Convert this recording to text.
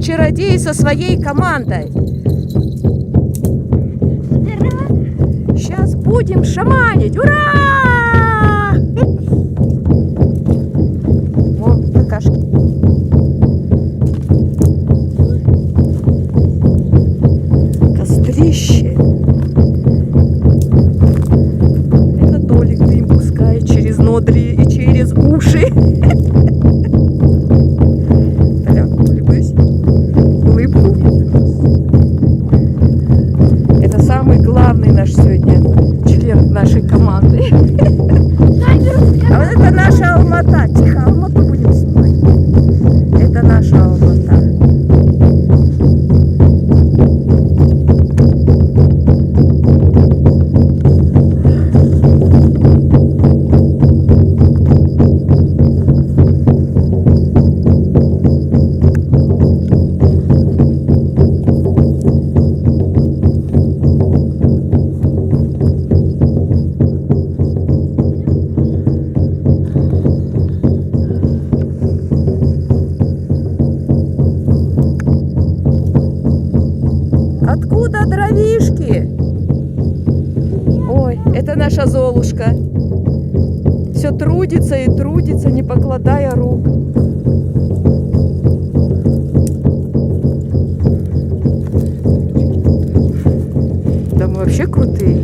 чародей со своей командой. Сейчас будем шаманить. Ура! О, какашки. Кострище. Это Толик дым пускает через ноздри и через уши. Толя, улыбнись. Улыбку. Это самый главный наш сегодня член нашей команды. А вот это наша Алмата. Тихо, Алмату будем снимать. Это наша Алмата. Откуда дровишки? Ой, это наша Золушка. Все трудится и трудится, не покладая рук. Да мы вообще крутые.